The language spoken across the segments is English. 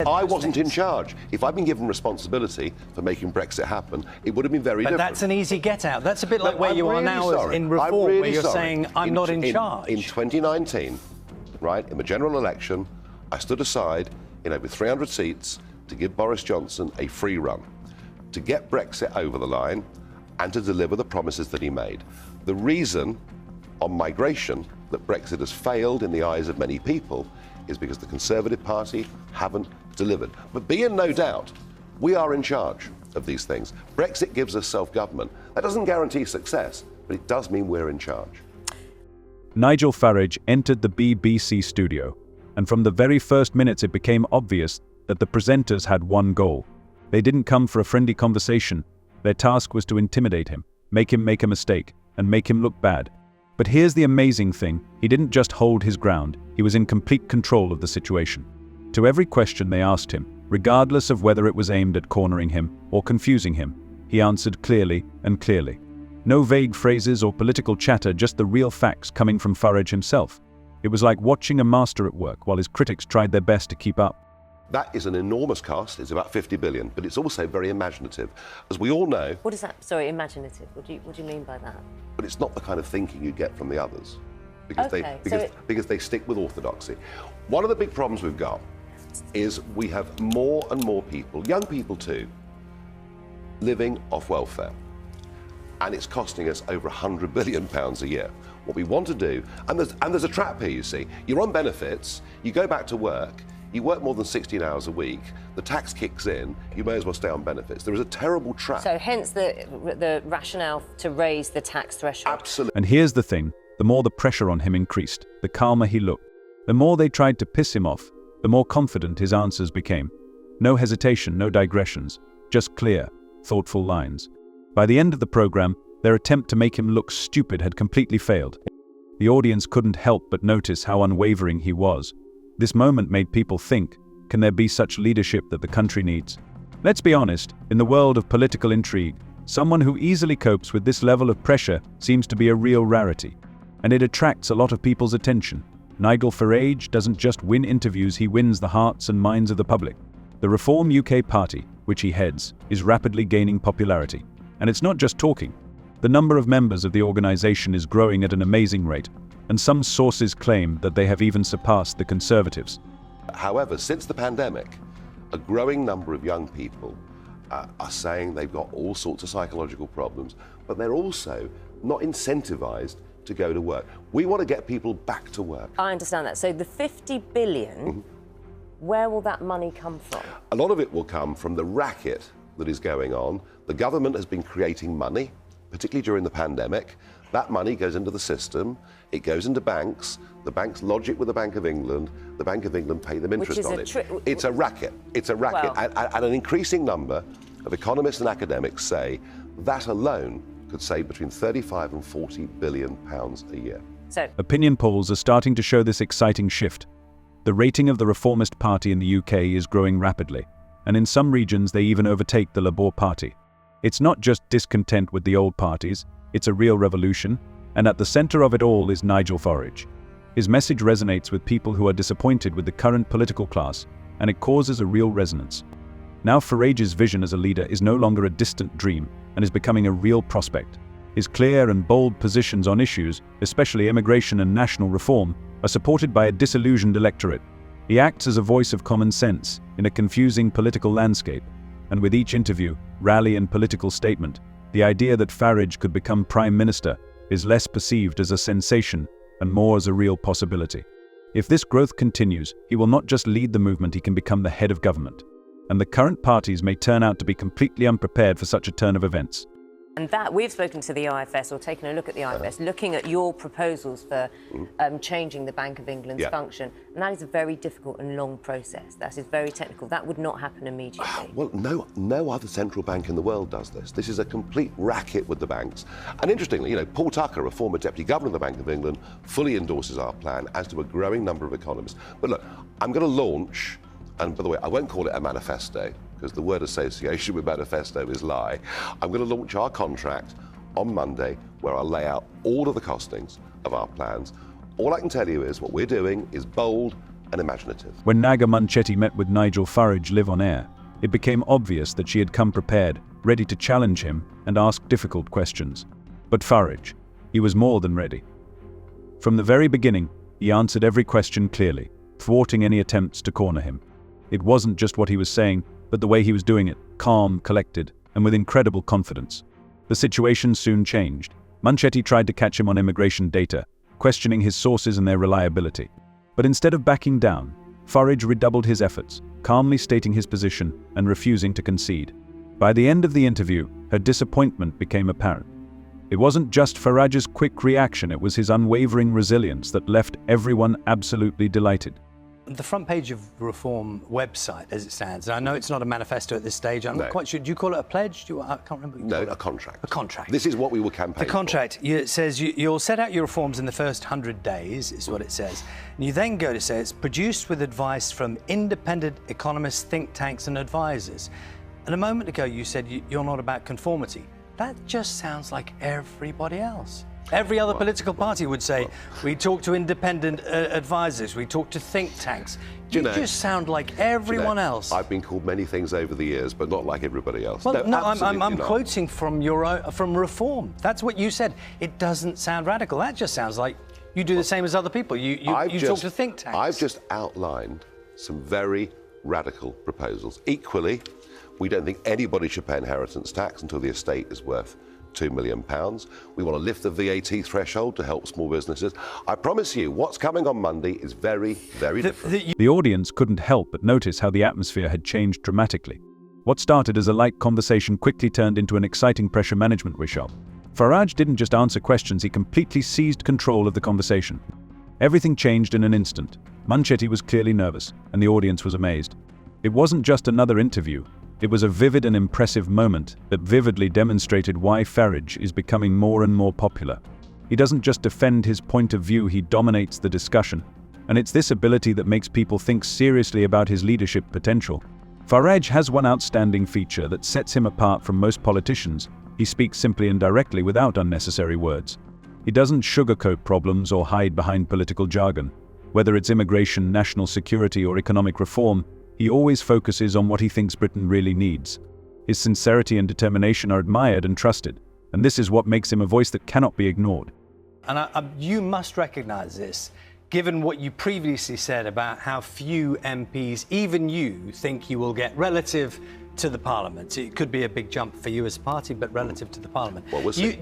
I wasn't in charge. If I'd been given responsibility for making Brexit happen, it would have been very different. But that's an easy get-out. That's a bit like where you are now in Reform, where you're saying, I'm not in charge. In 2019, right, in the general election, I stood aside, with 300 seats to give Boris Johnson a free run, to get Brexit over the line and to deliver the promises that he made. The reason on migration that Brexit has failed in the eyes of many people is because the Conservative Party haven't delivered. But be in no doubt, we are in charge of these things. Brexit gives us self-government. That doesn't guarantee success, but it does mean we're in charge. Nigel Farage entered the BBC studio, and from the very first minutes it became obvious that the presenters had one goal. They didn't come for a friendly conversation. Their task was to intimidate him, make him make a mistake, and make him look bad. But here's the amazing thing, he didn't just hold his ground, he was in complete control of the situation. To every question they asked him, regardless of whether it was aimed at cornering him or confusing him, he answered clearly and clearly. No vague phrases or political chatter, just the real facts coming from Farage himself. It was like watching a master at work while his critics tried their best to keep up. That is an enormous cost. It's about 50 billion, but it's also very imaginative. As we all know... What is that? Sorry, imaginative. What do you mean by that? But it's not the kind of thinking you get from the others, because they stick with orthodoxy. One of the big problems we've got is we have more and more people, young people too, living off welfare. And it's costing us over £100 billion a year. What we want to do, and there's a trap here, you see. You're on benefits, you go back to work, you work more than 16 hours a week, the tax kicks in, you may as well stay on benefits. There is a terrible trap. So hence the rationale to raise the tax threshold. Absolutely. And here's the thing, the more the pressure on him increased, the calmer he looked. The more they tried to piss him off, the more confident his answers became. No hesitation, no digressions, just clear, thoughtful lines. By the end of the program, their attempt to make him look stupid had completely failed. The audience couldn't help but notice how unwavering he was. This moment made people think, can there be such leadership that the country needs? Let's be honest, in the world of political intrigue, someone who easily copes with this level of pressure seems to be a real rarity. And it attracts a lot of people's attention. Nigel Farage doesn't just win interviews, he wins the hearts and minds of the public. The Reform UK Party, which he heads, is rapidly gaining popularity. And it's not just talking. The number of members of the organisation is growing at an amazing rate, and some sources claim that they have even surpassed the Conservatives. However, since the pandemic, a growing number of young people are saying they've got all sorts of psychological problems, but they're also not incentivised to go to work. We want to get people back to work. I understand that. So the 50 billion, where will that money come from? A lot of it will come from the racket that is going on. The government has been creating money, particularly during the pandemic. That money goes into the system, it goes into banks, the banks lodge it with the Bank of England, the Bank of England pay them interest on it. It's a racket, it's a racket. Well, and an increasing number of economists and academics say that alone could save between 35 and 40 billion pounds a year. So, opinion polls are starting to show this exciting shift. The rating of the Reformist Party in the UK is growing rapidly, and in some regions they even overtake the Labour Party. It's not just discontent with the old parties, it's a real revolution, and at the centre of it all is Nigel Farage. His message resonates with people who are disappointed with the current political class, and it causes a real resonance. Now Farage's vision as a leader is no longer a distant dream, and is becoming a real prospect. His clear and bold positions on issues, especially immigration and national reform, are supported by a disillusioned electorate. He acts as a voice of common sense in a confusing political landscape, and with each interview, rally and political statement, the idea that Farage could become Prime Minister is less perceived as a sensation and more as a real possibility. If this growth continues, he will not just lead the movement, he can become the head of government. And the current parties may turn out to be completely unprepared for such a turn of events. And that, we've spoken to the IFS, or taken a look at the IFS, looking at your proposals for changing the Bank of England's function. And that is a very difficult and long process. That is very technical. That would not happen immediately. Well, no other central bank in the world does this. This is a complete racket with the banks. And interestingly, Paul Tucker, a former Deputy Governor of the Bank of England, fully endorses our plan, as do a growing number of economists. But look, I'm going to launch, and by the way, I won't call it a manifesto, because the word association with manifesto is lie. I'm going to launch our contract on Monday, where I'll lay out all of the costings of our plans. All I can tell you is what we're doing is bold, and imaginative. When Naga Munchetty met with Nigel Farage live on air, it became obvious that she had come prepared, ready to challenge him and ask difficult questions. But Farage, he was more than ready. From the very beginning, he answered every question clearly, thwarting any attempts to corner him. It wasn't just what he was saying, but the way he was doing it, calm, collected, and with incredible confidence. The situation soon changed. Munchetty tried to catch him on immigration data, questioning his sources and their reliability. But instead of backing down, Farage redoubled his efforts, calmly stating his position and refusing to concede. By the end of the interview, her disappointment became apparent. It wasn't just Farage's quick reaction, it was his unwavering resilience that left everyone absolutely delighted. The front page of Reform website, as it stands, and I know it's not a manifesto at this stage, I'm not quite sure, do you call it a pledge? I can't remember. No, a contract. A contract. This is what we were campaigning The contract, it says you'll set out your reforms in the first 100 days, is what it says. And you then go to say it's produced with advice from independent economists, think tanks and advisors. And a moment ago you said you're not about conformity. That just sounds like everybody else. Every other political party would say, we talk to independent advisors, we talk to think tanks. You just sound like everyone else. I've been called many things over the years, but not like everybody else. Well, no, I'm quoting from from Reform. That's what you said. It doesn't sound radical. That just sounds like you do the same as other people. You talk to think tanks. I've just outlined some very radical proposals. Equally, we don't think anybody should pay inheritance tax until the estate is worth £2 million. We want to lift the VAT threshold to help small businesses. I promise you, what's coming on Monday is very, very different. The audience couldn't help but notice how the atmosphere had changed dramatically. What started as a light conversation quickly turned into an exciting pressure management workshop. Farage didn't just answer questions, he completely seized control of the conversation. Everything changed in an instant. Munchetty was clearly nervous, and the audience was amazed. It wasn't just another interview. It was a vivid and impressive moment that vividly demonstrated why Farage is becoming more and more popular. He doesn't just defend his point of view, he dominates the discussion. And it's this ability that makes people think seriously about his leadership potential. Farage has one outstanding feature that sets him apart from most politicians. He speaks simply and directly without unnecessary words. He doesn't sugarcoat problems or hide behind political jargon. Whether it's immigration, national security, or economic reform, he always focuses on what he thinks Britain really needs. His sincerity and determination are admired and trusted, and this is what makes him a voice that cannot be ignored. And you must recognise this, given what you previously said about how few MPs, even you, think you will get relative to the Parliament. It could be a big jump for you as a party, but relative to the Parliament. Well, we'll see.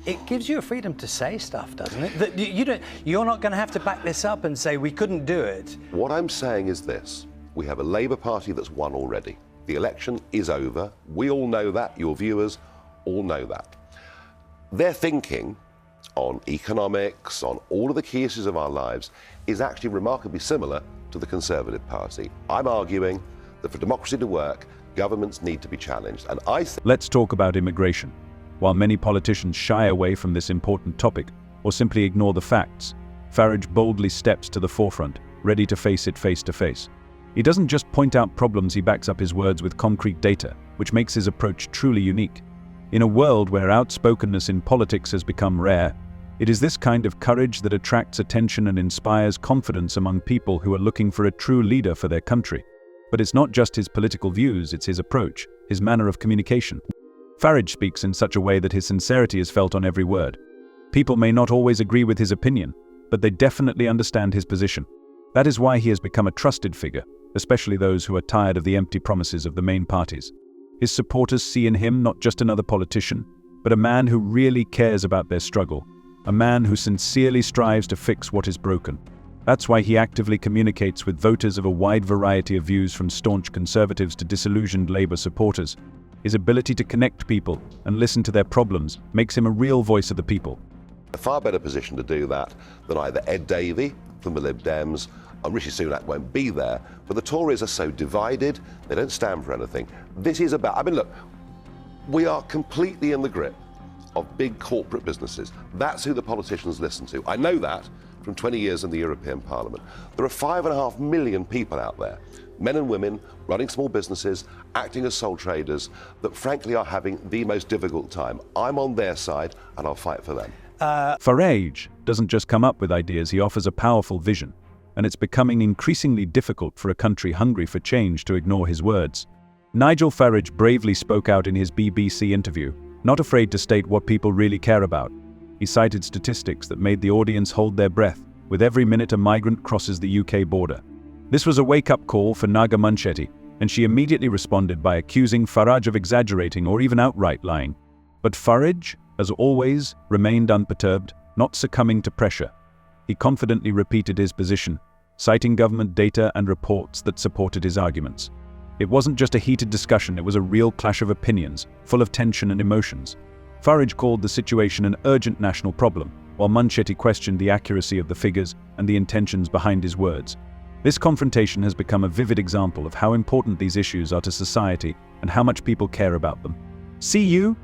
It gives you a freedom to say stuff, doesn't it? That you're not going to have to back this up and say, we couldn't do it. What I'm saying is this. We have a Labour Party that's won already. The election is over. We all know that. Your viewers all know that. Their thinking on economics, on all of the key issues of our lives, is actually remarkably similar to the Conservative Party. I'm arguing that for democracy to work, governments need to be challenged. And Let's talk about immigration. While many politicians shy away from this important topic or simply ignore the facts, Farage boldly steps to the forefront, ready to face it face to face. He doesn't just point out problems, he backs up his words with concrete data, which makes his approach truly unique. In a world where outspokenness in politics has become rare, it is this kind of courage that attracts attention and inspires confidence among people who are looking for a true leader for their country. But it's not just his political views, it's his approach, his manner of communication. Farage speaks in such a way that his sincerity is felt on every word. People may not always agree with his opinion, but they definitely understand his position. That is why he has become a trusted figure, especially those who are tired of the empty promises of the main parties. His supporters see in him not just another politician, but a man who really cares about their struggle, a man who sincerely strives to fix what is broken. That's why he actively communicates with voters of a wide variety of views, from staunch Conservatives to disillusioned Labour supporters. His ability to connect people and listen to their problems makes him a real voice of the people. A far better position to do that than either Ed Davey from the Lib Dems, and Rishi Sunak won't be there, but the Tories are so divided, they don't stand for anything. This is about, look, we are completely in the grip of big corporate businesses. That's who the politicians listen to. I know that from 20 years in the European Parliament. There are 5.5 million people out there, men and women, running small businesses, acting as sole traders, that frankly are having the most difficult time. I'm on their side, and I'll fight for them. Farage doesn't just come up with ideas, he offers a powerful vision. and it's becoming increasingly difficult for a country hungry for change to ignore his words. Nigel Farage bravely spoke out in his BBC interview, not afraid to state what people really care about. He cited statistics that made the audience hold their breath with every minute a migrant crosses the UK border. This was a wake-up call for Naga Munchetty, and she immediately responded by accusing Farage of exaggerating or even outright lying. But Farage, as always, remained unperturbed, not succumbing to pressure. He confidently repeated his position, citing government data and reports that supported his arguments. It wasn't just a heated discussion, it was a real clash of opinions, full of tension and emotions. Farage called the situation an urgent national problem, while Munchetty questioned the accuracy of the figures and the intentions behind his words. This confrontation has become a vivid example of how important these issues are to society and how much people care about them. See you